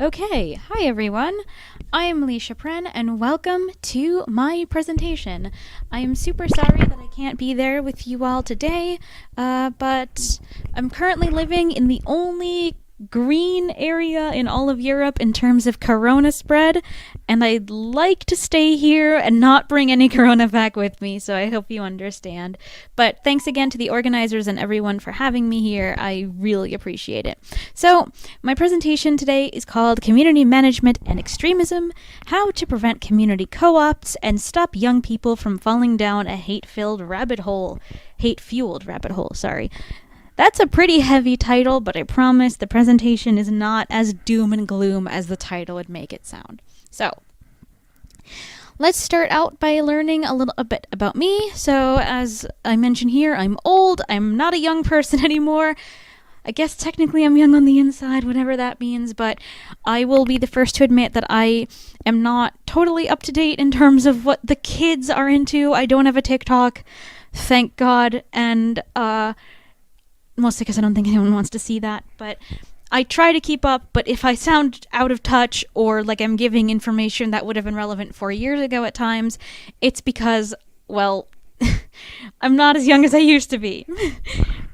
Okay, hi everyone. I'm Licia Prehn and welcome to my presentation. I am super sorry that I can't be there with you all today, but I'm currently living in the only green area in all of Europe in terms of corona spread, and I'd like to stay here and not bring any corona back with me, so I hope you understand. But thanks again to the organizers and everyone for having me here. I really appreciate it. So, my presentation today is called Community Management and Extremism: How to Prevent Community Co-ops and Stop Young People from Falling Down a Hate-Fueled Rabbit Hole. That's a pretty heavy title, but I promise the presentation is not as doom and gloom as the title would make it sound. So, let's start out by learning a little bit about me. So, as I mentioned here, I'm old. I'm not a young person anymore. I guess technically I'm young on the inside, whatever that means, but I will be the first to admit that I am not totally up to date in terms of what the kids are into. I don't have a TikTok, thank God, and mostly because I don't think anyone wants to see that, but I try to keep up. But if I sound out of touch or like I'm giving information that would have been relevant 4 years ago at times, it's because, well, I'm not as young as I used to be.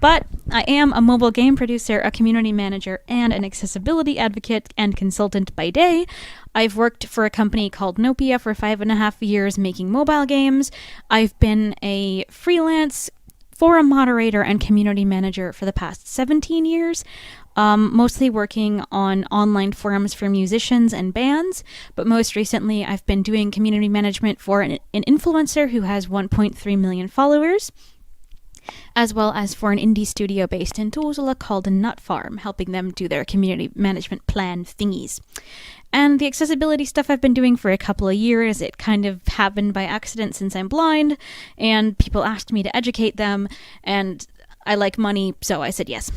But I am a mobile game producer, a community manager, and an accessibility advocate and consultant by day. I've worked for a company called Nopia for 5.5 years making mobile games. I've been a freelance forum moderator and community manager for the past 17 years, mostly working on online forums for musicians and bands, but most recently I've been doing community management for an influencer who has 1.3 million followers, as well as for an indie studio based in Tuusula called Nut Farm, helping them do their community management plan thingies. And the accessibility stuff I've been doing for a couple of years. It kind of happened by accident since I'm blind, and people asked me to educate them, and I like money, so I said yes.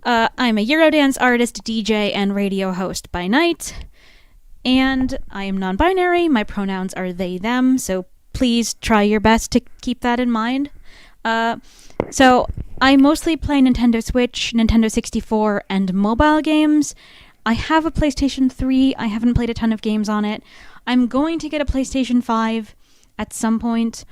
I'm a Eurodance artist, DJ, and radio host by night, and I am non-binary. My pronouns are they, them, so please try your best to keep that in mind. So I mostly play Nintendo Switch, Nintendo 64, and mobile games. I have a PlayStation 3. I haven't played a ton of games on it. I'm going to get a PlayStation 5 at some point.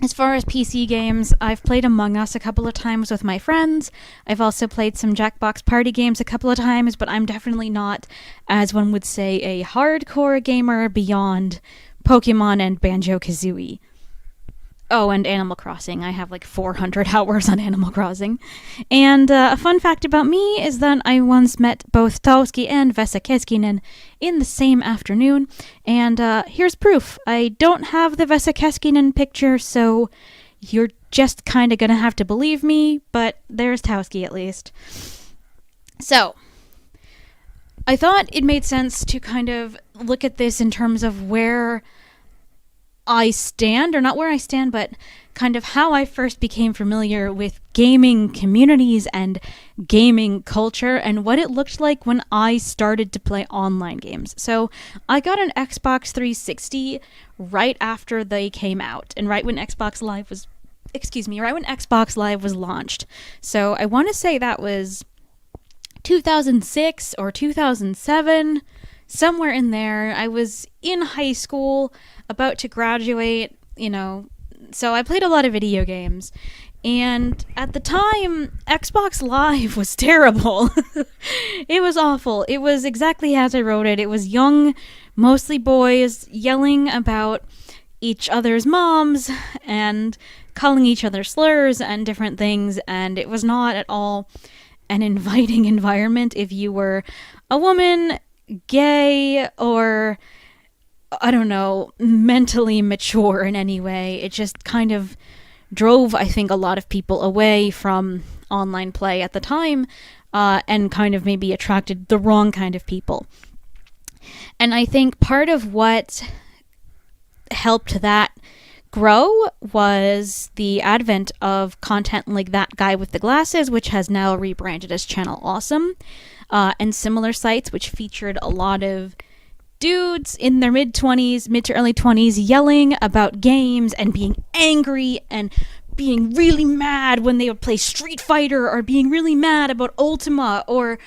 As far as PC games, I've played Among Us a couple of times with my friends. I've also played some Jackbox Party games a couple of times, but I'm definitely not, as one would say, a hardcore gamer beyond Pokemon and Banjo-Kazooie. Oh, and Animal Crossing. I have like 400 hours on Animal Crossing. And a fun fact about me is that I once met both Tauski and Vesa Keskinen in the same afternoon. And here's proof. I don't have the Vesa Keskinen picture, so you're just kind of going to have to believe me, but there's Tauski at least. So, I thought it made sense to kind of look at this in terms of where I stand, or not where I stand, but kind of how I first became familiar with gaming communities and gaming culture and what it looked like when I started to play online games. So I got an Xbox 360 right after they came out, and right when Xbox Live was launched. So I want to say that was 2006 or 2007, somewhere in there. I was in high school, about to graduate, so I played a lot of video games. And at the time, Xbox Live was terrible. It was awful. It was exactly as I wrote it. It was young, mostly boys, yelling about each other's moms and calling each other slurs and different things, and it was not at all an inviting environment if you were a woman, gay, or I don't know, mentally mature in any way. It just kind of drove, I think, a lot of people away from online play at the time, and kind of maybe attracted the wrong kind of people. And I think part of what helped that grow was the advent of content like That Guy with the Glasses, which has now rebranded as Channel Awesome, and similar sites which featured a lot of dudes in their mid to early 20s yelling about games and being angry and being really mad when they would play Street Fighter, or being really mad about Ultima, or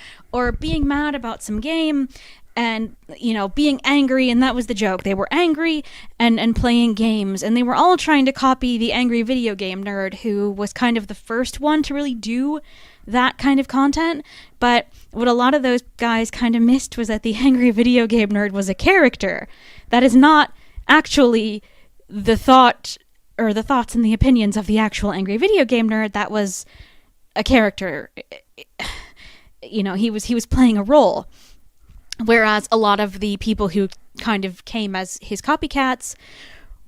being mad about some game, and, you know, being angry, and that was the joke. They were angry and playing games, and they were all trying to copy the angry video game nerd, who was kind of the first one to really do that kind of content. But what a lot of those guys kind of missed was that the angry video game nerd was a character. That is not actually the thought, or the thoughts and the opinions of the actual angry video game nerd. That was a character. You know, he was playing a role. Whereas a lot of the people who kind of came as his copycats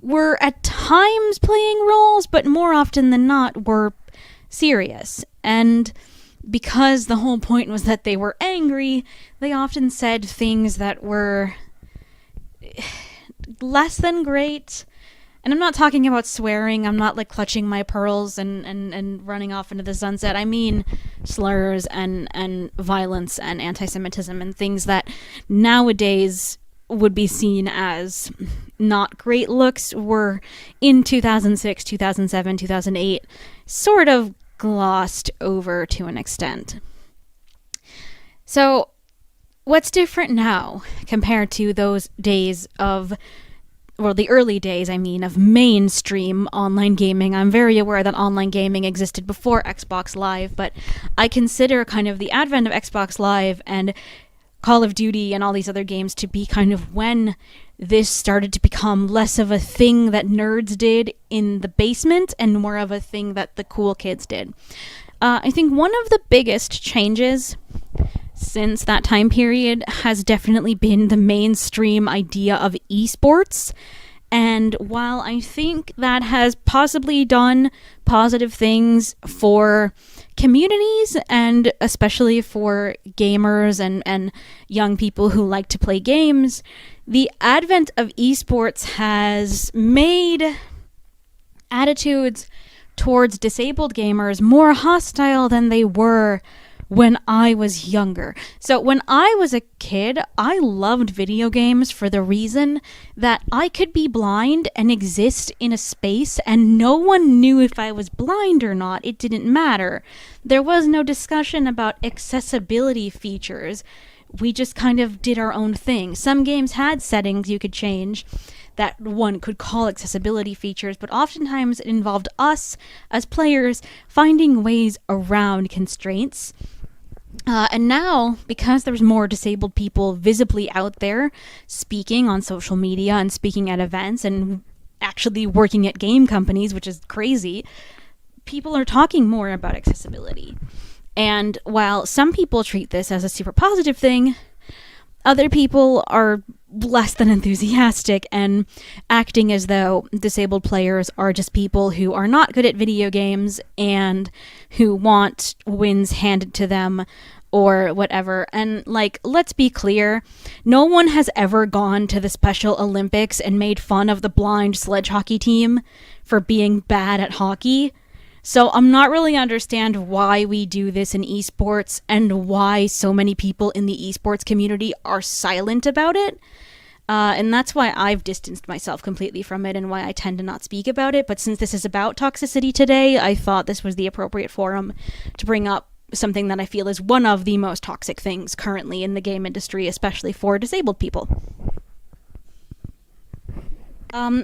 were at times playing roles, but more often than not were serious. And because the whole point was that they were angry, they often said things that were less than great. And I'm not talking about swearing. I'm not like clutching my pearls and running off into the sunset. I mean slurs and violence and anti-Semitism and things that nowadays would be seen as not great looks were in 2006, 2007, 2008 sort of glossed over to an extent. So what's different now compared to those days of, well, the early days, I mean, of mainstream online gaming? I'm very aware that online gaming existed before Xbox Live, but I consider kind of the advent of Xbox Live and Call of Duty and all these other games to be kind of when this started to become less of a thing that nerds did in the basement and more of a thing that the cool kids did. I think one of the biggest changes since that time period has definitely been the mainstream idea of esports. And while I think that has possibly done positive things for communities, and especially for gamers and young people who like to play games, the advent of esports has made attitudes towards disabled gamers more hostile than they were when I was younger. So when I was a kid, I loved video games for the reason that I could be blind and exist in a space and no one knew if I was blind or not. It didn't matter. There was no discussion about accessibility features. We just kind of did our own thing. Some games had settings you could change that one could call accessibility features, but oftentimes it involved us as players finding ways around constraints. And now, because there's more disabled people visibly out there speaking on social media and speaking at events and actually working at game companies, which is crazy, people are talking more about accessibility. And while some people treat this as a super positive thing, other people are less than enthusiastic and acting as though disabled players are just people who are not good at video games and who want wins handed to them or whatever. And, like, let's be clear, no one has ever gone to the Special Olympics and made fun of the blind sledge hockey team for being bad at hockey. So I'm not really understand why we do this in esports and why so many people in the esports community are silent about it. And that's why I've distanced myself completely from it and why I tend to not speak about it. But since this is about toxicity today, I thought this was the appropriate forum to bring up something that I feel is one of the most toxic things currently in the game industry, especially for disabled people.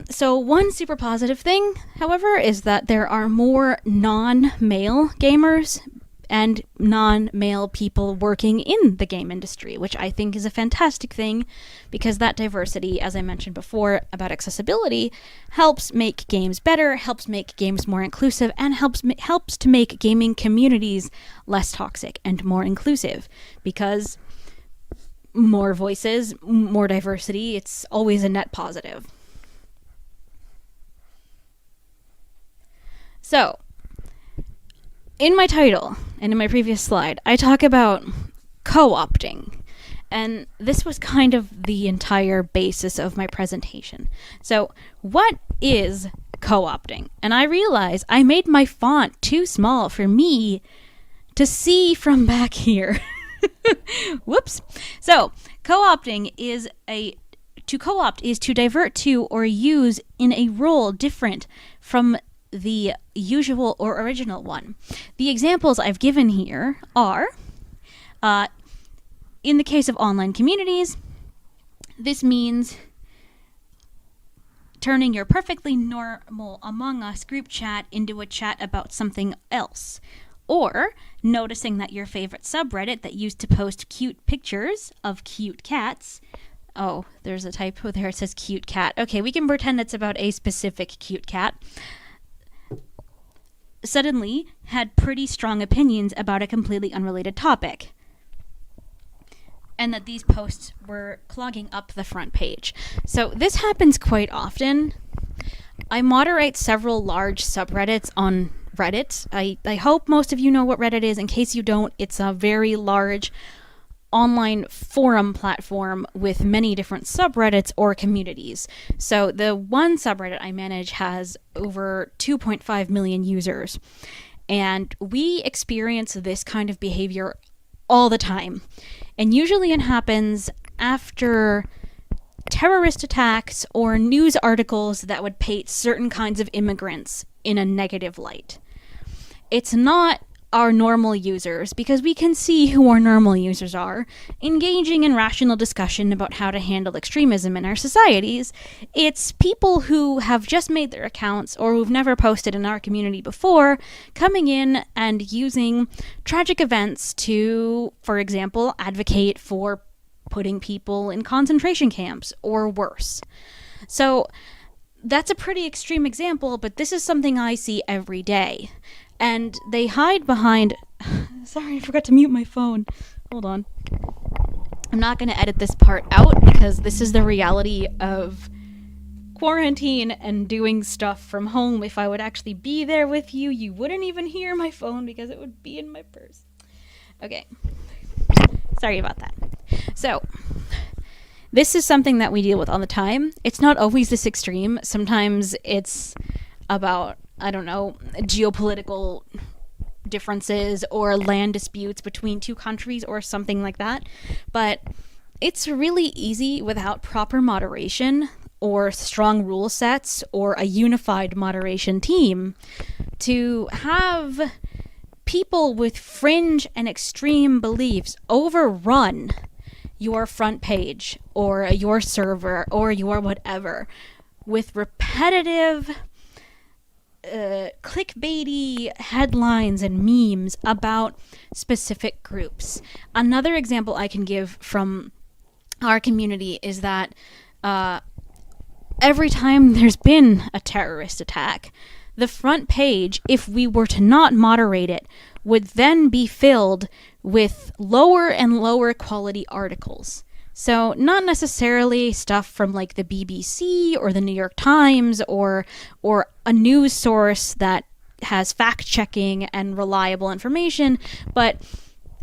So one super positive thing, however, is that there are more non-male gamers and non-male people working in the game industry, which I think is a fantastic thing because that diversity, as I mentioned before about accessibility, helps make games better, helps make games more inclusive, and helps to make gaming communities less toxic and more inclusive, because more voices, more diversity, it's always a net positive. So, in my title and in my previous slide, I talk about co-opting. And this was kind of the entire basis of my presentation. So, what is co-opting? And I realize I made my font too small for me to see from back here. Whoops. So, co-opting is to co-opt is to divert to or use in a role different from the usual or original one. The examples I've given here are, in the case of online communities, this means turning your perfectly normal Among Us group chat into a chat about something else. Or noticing that your favorite subreddit that used to post cute pictures of cute cats. Oh, there's a typo there. It says cute cat. Okay, we can pretend it's about a specific cute cat. Suddenly had pretty strong opinions about a completely unrelated topic. And that these posts were clogging up the front page. So this happens quite often. I moderate several large subreddits on Reddit. I hope most of you know what Reddit is. In case you don't, it's a very large online forum platform with many different subreddits or communities. So the one subreddit I manage has over 2.5 million users. And we experience this kind of behavior all the time. And usually it happens after terrorist attacks or news articles that would paint certain kinds of immigrants in a negative light. It's not our normal users, because we can see who our normal users are, engaging in rational discussion about how to handle extremism in our societies. It's people who have just made their accounts or who've never posted in our community before, coming in and using tragic events to, for example, advocate for putting people in concentration camps or worse. So that's a pretty extreme example, but this is something I see every day. And they hide behind... Sorry, I forgot to mute my phone. Hold on. I'm not going to edit this part out because this is the reality of quarantine and doing stuff from home. If I would actually be there with you, you wouldn't even hear my phone because it would be in my purse. Okay. Sorry about that. So, this is something that we deal with all the time. It's not always this extreme. Sometimes it's about, I don't know, geopolitical differences or land disputes between two countries or something like that. But it's really easy without proper moderation or strong rule sets or a unified moderation team to have people with fringe and extreme beliefs overrun your front page or your server or your whatever with repetitive clickbaity headlines and memes about specific groups. Another example I can give from our community is that every time there's been a terrorist attack, the front page, if we were to not moderate it, would then be filled with lower and lower quality articles. So not necessarily stuff from like the BBC or the New York Times or a news source that has fact-checking and reliable information, but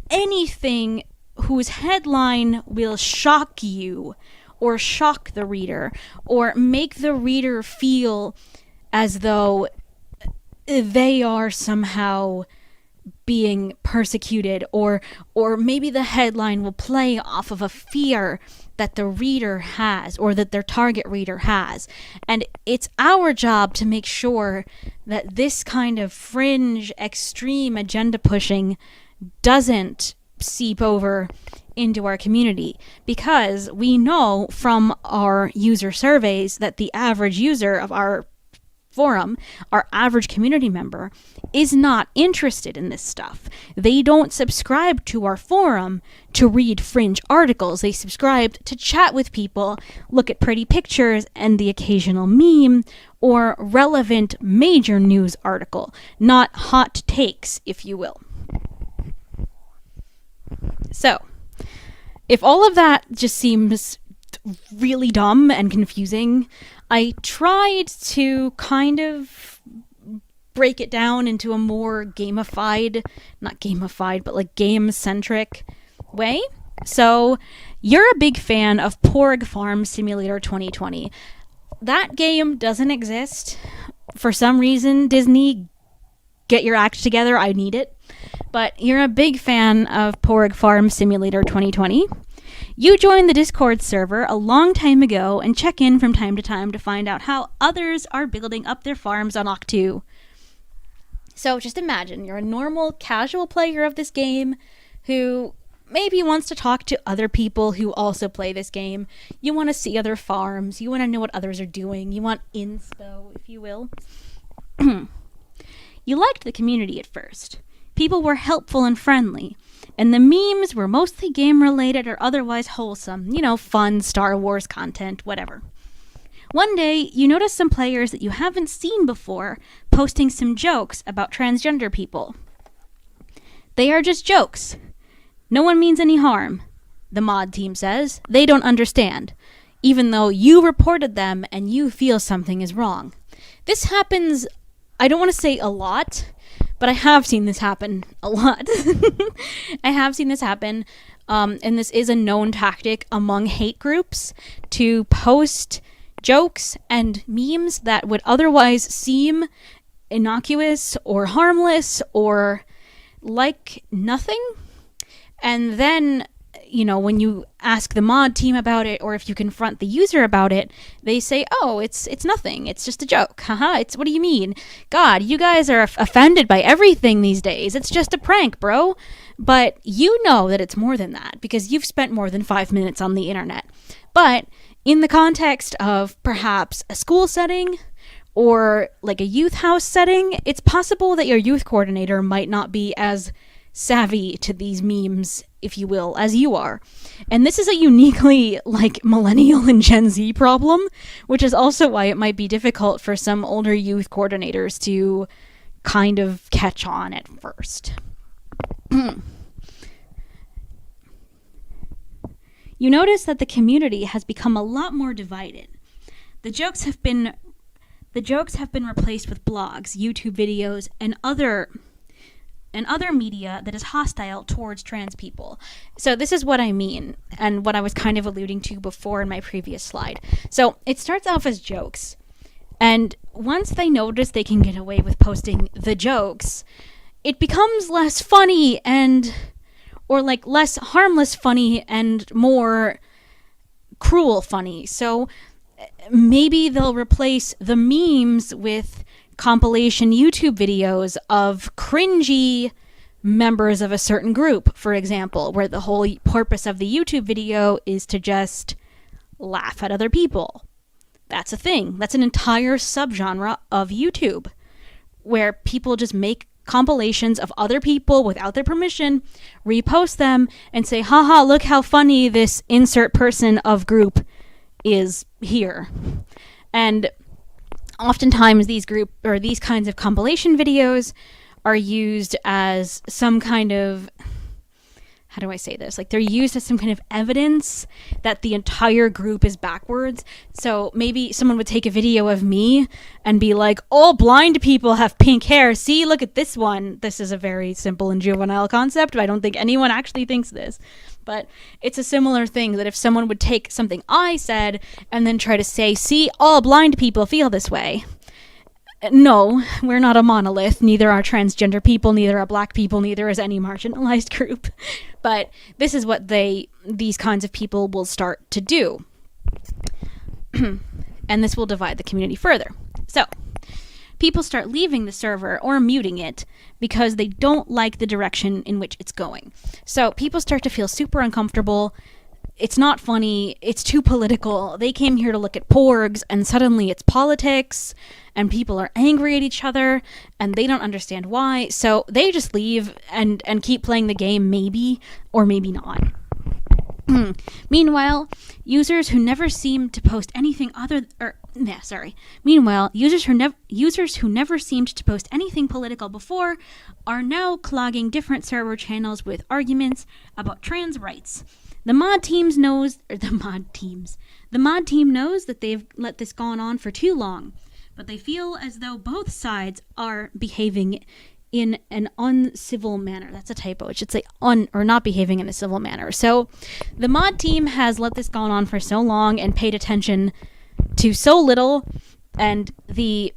anything whose headline will shock you or shock the reader or make the reader feel as though they are somehow being persecuted, or maybe the headline will play off of a fear that the reader has or that their target reader has. And it's our job to make sure that this kind of fringe, extreme agenda pushing doesn't seep over into our community, because we know from our user surveys that the average user of our forum, our average community member, is not interested in this stuff. They don't subscribe to our forum to read fringe articles. They subscribe to chat with people, look at pretty pictures and the occasional meme or relevant major news article, not hot takes, if you will. So, if all of that just seems really dumb and confusing, I tried to kind of break it down into a more gamified, not gamified, but like game-centric way. So, you're a big fan of Porg Farm Simulator 2020. That game doesn't exist. For some reason, Disney, get your act together, I need it. But you're a big fan of Porg Farm Simulator 2020. You joined the Discord server a long time ago and check in from time to time to find out how others are building up their farms on Octu. So just imagine you're a normal, casual player of this game who maybe wants to talk to other people who also play this game. You want to see other farms. You want to know what others are doing. You want inspo, if you will. You liked the community at first. People were helpful and friendly. And the memes were mostly game-related or otherwise wholesome. You know, fun Star Wars content, whatever. One day, you notice some players that you haven't seen before posting some jokes about transgender people. They are just jokes. No one means any harm, the mod team says. They don't understand, even though you reported them and you feel something is wrong. This happens, I don't want to say a lot, but I have seen this happen a lot. I have seen this happen, and this is a known tactic among hate groups to post jokes and memes that would otherwise seem innocuous or harmless or like nothing. And then, you know, when you ask the mod team about it, or if you confront the user about it, they say, oh, it's nothing. It's just a joke. Haha, what do you mean? God, you guys are offended by everything these days. It's just a prank, bro. But you know that it's more than that because you've spent more than 5 minutes on the internet. But in the context of perhaps a school setting or like a youth house setting, it's possible that your youth coordinator might not be as savvy to these memes, if you will, as you are. And this is a uniquely like millennial and Gen Z problem, which is also why it might be difficult for some older youth coordinators to kind of catch on at first. You notice that the community has become a lot more divided. The jokes have been replaced with blogs, YouTube videos, and other media that is hostile towards trans people. So this is what I mean, and what I was kind of alluding to before in my previous slide. So it starts off as jokes, and once they notice they can get away with posting the jokes, it becomes less funny or like less harmless funny and more cruel funny. So maybe they'll replace the memes with compilation YouTube videos of cringy members of a certain group, for example, where the whole purpose of the YouTube video is to just laugh at other people. That's a thing. That's an entire subgenre of YouTube, where people just make compilations of other people without their permission, repost them, and say, haha, look how funny this insert person of group is here. And oftentimes these kinds of compilation videos are used as some kind of, how do I say this? Like they're used as some kind of evidence that the entire group is backwards. So maybe someone would take a video of me and be like, all blind people have pink hair. See, look at this one. This is a very simple and juvenile concept, but I don't think anyone actually thinks this. But it's a similar thing that if someone would take something I said and then try to say, see, all blind people feel this way. No, we're not a monolith. Neither are transgender people, neither are black people, neither is any marginalized group. But this is what these kinds of people will start to do. And this will divide the community further. So, people start leaving the server or muting it because they don't like the direction in which it's going. So, people start to feel super uncomfortable. It's not funny. It's too political. They came here to look at porgs, and suddenly it's politics, and people are angry at each other, and they don't understand why. So they just leave and keep playing the game, maybe, or maybe not. Meanwhile, users who never seemed to post anything Meanwhile, users who never seemed to post anything political before are now clogging different server channels with arguments about trans rights. The mod team knows that they've let this go on for too long, but they feel as though both sides are behaving in an uncivil manner. That's a typo. It should say or not behaving in a civil manner. So the mod team has let this go on for so long and paid attention to so little, and the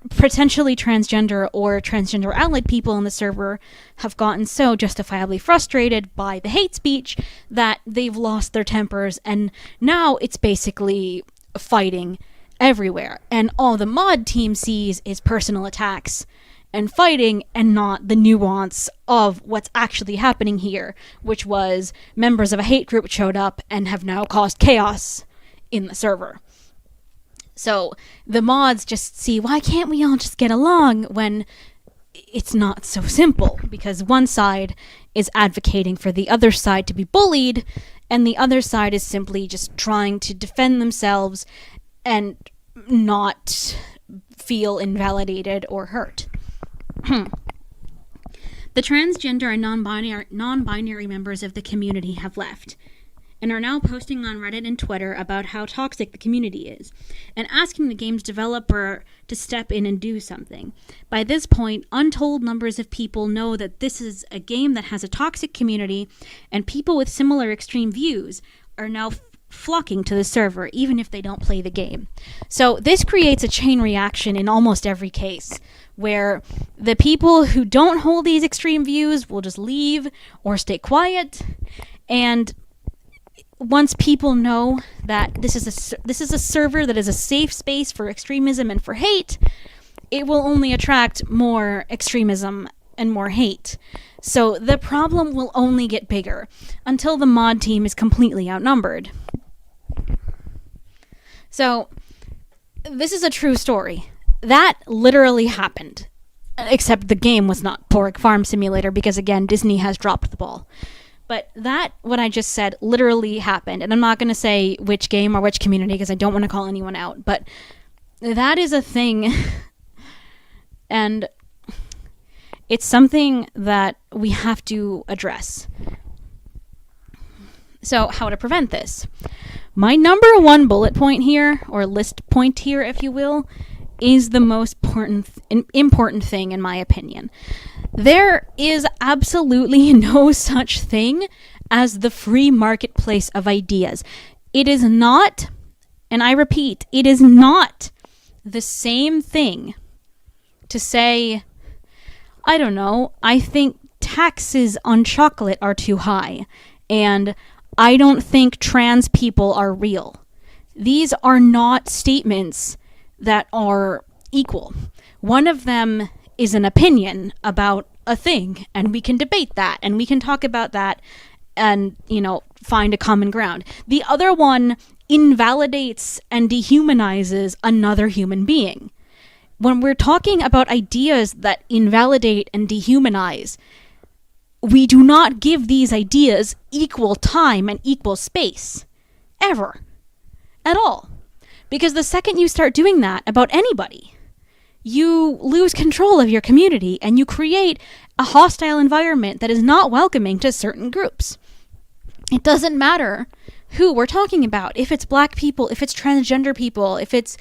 potentially transgender or transgender allied people in the server have gotten so justifiably frustrated by the hate speech that they've lost their tempers, and now it's basically fighting everywhere. And all the mod team sees is personal attacks and fighting, and not the nuance of what's actually happening here, which was members of a hate group showed up and have now caused chaos in the server. So the mods just see, why can't we all just get along, when it's not so simple, because one side is advocating for the other side to be bullied, and the other side is simply just trying to defend themselves and not feel invalidated or hurt. The transgender and non-binary members of the community have left, and are now posting on Reddit and Twitter about how toxic the community is, and asking the game's developer to step in and do something. By this point, untold numbers of people know that this is a game that has a toxic community, and people with similar extreme views are now flocking to the server, even if they don't play the game. So this creates a chain reaction in almost every case, where the people who don't hold these extreme views will just leave or stay quiet, and once people know that this is a server that is a safe space for extremism and for hate, it will only attract more extremism and more hate. So the problem will only get bigger until the mod team is completely outnumbered. So this is a true story. That literally happened. Except the game was not Pork Farm Simulator, because again, Disney has dropped the ball. But that, what I just said, literally happened. And I'm not going to say which game or which community, because I don't want to call anyone out. But that is a thing. And it's something that we have to address. So how to prevent this? My number one bullet point here, or list point here, if you will, is the most important thing, in my opinion. There is absolutely no such thing as the free marketplace of ideas. It is not, and I repeat, it is not the same thing to say, I don't know, I think taxes on chocolate are too high, and I don't think trans people are real. These are not statements that are equal. One of them is an opinion about a thing, and we can debate that, and we can talk about that, and, find a common ground. The other one invalidates and dehumanizes another human being. When we're talking about ideas that invalidate and dehumanize, we do not give these ideas equal time and equal space. Ever. At all. Because the second you start doing that about anybody, you lose control of your community, and you create a hostile environment that is not welcoming to certain groups. It doesn't matter who we're talking about. If it's black people, if it's transgender people, if it's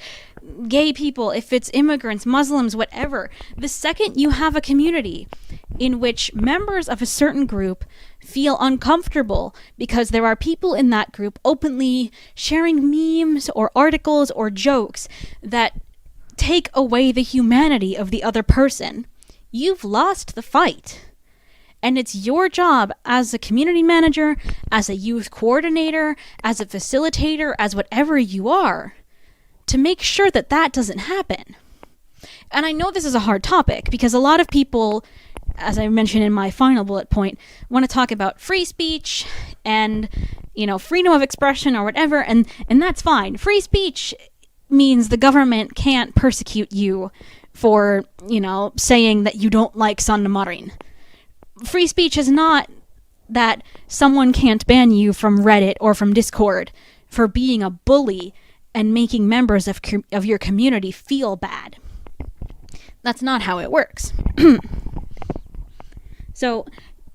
gay people, if it's immigrants, Muslims, whatever. The second you have a community in which members of a certain group feel uncomfortable because there are people in that group openly sharing memes or articles or jokes that take away the humanity of the other person, you've lost the fight. And it's your job as a community manager, as a youth coordinator, as a facilitator, as whatever you are, to make sure that that doesn't happen. And I know this is a hard topic, because a lot of people, as I mentioned in my final bullet point, want to talk about free speech and, freedom of expression or whatever, and that's fine. Free speech means the government can't persecute you for, saying that you don't like Sanna Marin. Free speech is not that someone can't ban you from Reddit or from Discord for being a bully and making members of your community feel bad. That's not how it works. So,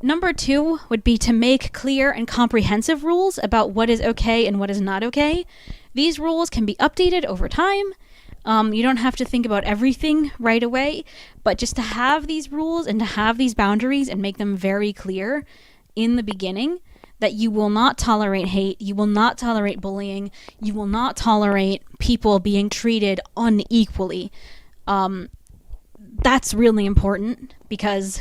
number 2 would be to make clear and comprehensive rules about what is okay and what is not okay. These rules can be updated over time. You don't have to think about everything right away, but just to have these rules and to have these boundaries and make them very clear in the beginning, that you will not tolerate hate, you will not tolerate bullying, you will not tolerate people being treated unequally. That's really important, because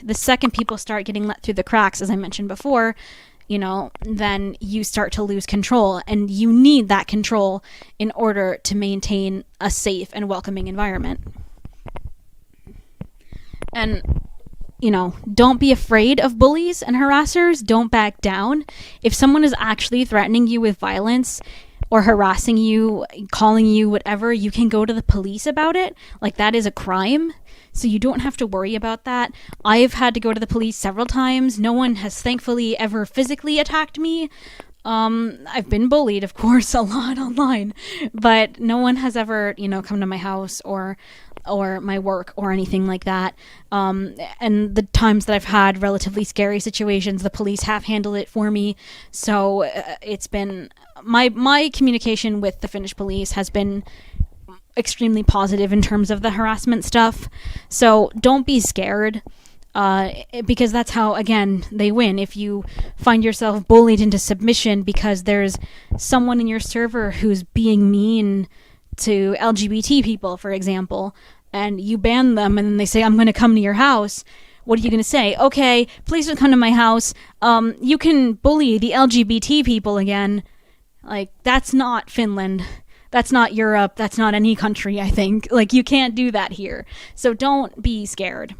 the second people start getting let through the cracks, as I mentioned before, then you start to lose control, and you need that control in order to maintain a safe and welcoming environment. And, don't be afraid of bullies and harassers. Don't back down. If someone is actually threatening you with violence or harassing you, calling you whatever, you can go to the police about it. Like, that is a crime. So you don't have to worry about that. I've had to go to the police several times. No one has thankfully ever physically attacked me. I've been bullied, of course, a lot online, but no one has ever, come to my house or my work or anything like that. And the times that I've had relatively scary situations, the police have handled it for me. So it's been my communication with the Finnish police has been extremely positive in terms of the harassment stuff. So don't be scared, because that's how, again, they win. If you find yourself bullied into submission because there's someone in your server who's being mean to LGBT people, for example, and you ban them and then they say, I'm going to come to your house, what are you going to say? Okay, please don't come to my house. You can bully the LGBT people again. Like, that's not Finland. That's not Europe. That's not any country, I think. Like, you can't do that here. So don't be scared.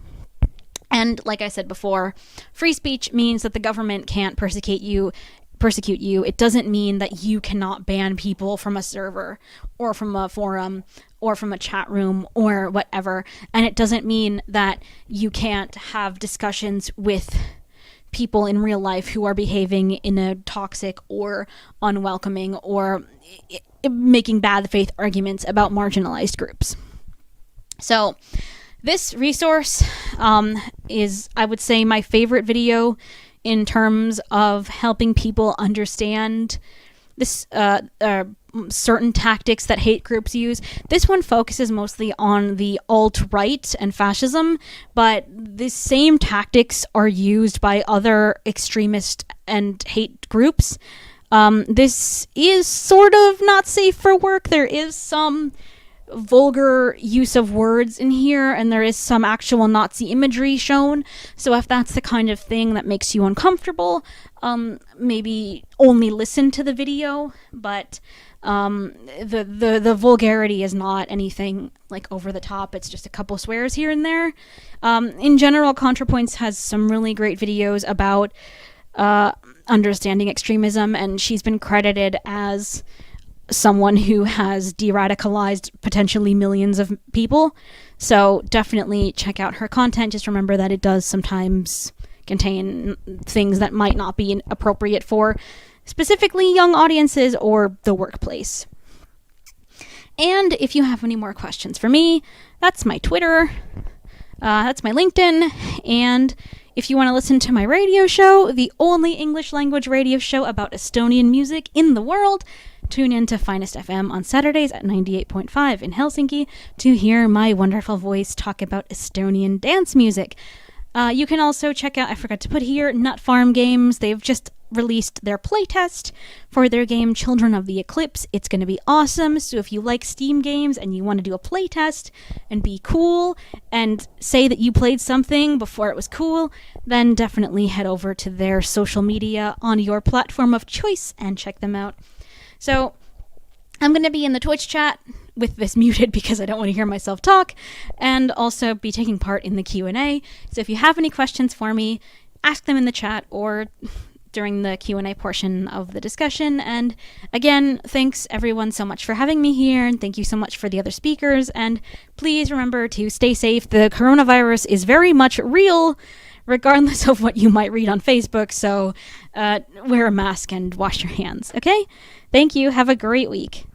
And like I said before, free speech means that the government can't persecute you. It doesn't mean that you cannot ban people from a server or from a forum or from a chat room or whatever. And it doesn't mean that you can't have discussions with people in real life who are behaving in a toxic or unwelcoming or making bad faith arguments about marginalized groups. So this resource is, I would say, my favorite video in terms of helping people understand this certain tactics that hate groups use. This one focuses mostly on the alt-right and fascism, but the same tactics are used by other extremist and hate groups. This is sort of not safe for work. There is some vulgar use of words in here, and there is some actual Nazi imagery shown. So if that's the kind of thing that makes you uncomfortable, maybe only listen to the video. But the vulgarity is not anything like over the top. It's just a couple swears here and there. In general, ContraPoints has some really great videos about understanding extremism, and she's been credited as someone who has de-radicalized potentially millions of people. So definitely check out her content. Just remember that it does sometimes contain things that might not be appropriate for specifically young audiences or the workplace. And if you have any more questions for me, that's my Twitter, that's my LinkedIn, and if you want to listen to my radio show, the only English language radio show about Estonian music in the world, tune in to Finest FM on Saturdays at 98.5 in Helsinki to hear my wonderful voice talk about Estonian dance music. You can also check out, I forgot to put here, Nut Farm Games. They've just released their playtest for their game Children of the Eclipse. It's going to be awesome. So if you like Steam games and you want to do a playtest and be cool and say that you played something before it was cool, then definitely head over to their social media on your platform of choice and check them out. So I'm going to be in the Twitch chat with this muted because I don't want to hear myself talk, and also be taking part in the Q&A. So if you have any questions for me, ask them in the chat or during the Q&A portion of the discussion. And again, thanks everyone so much for having me here, and thank you so much for the other speakers. And please remember to stay safe. The coronavirus is very much real, regardless of what you might read on Facebook. So wear a mask and wash your hands, okay? Thank you. Have a great week.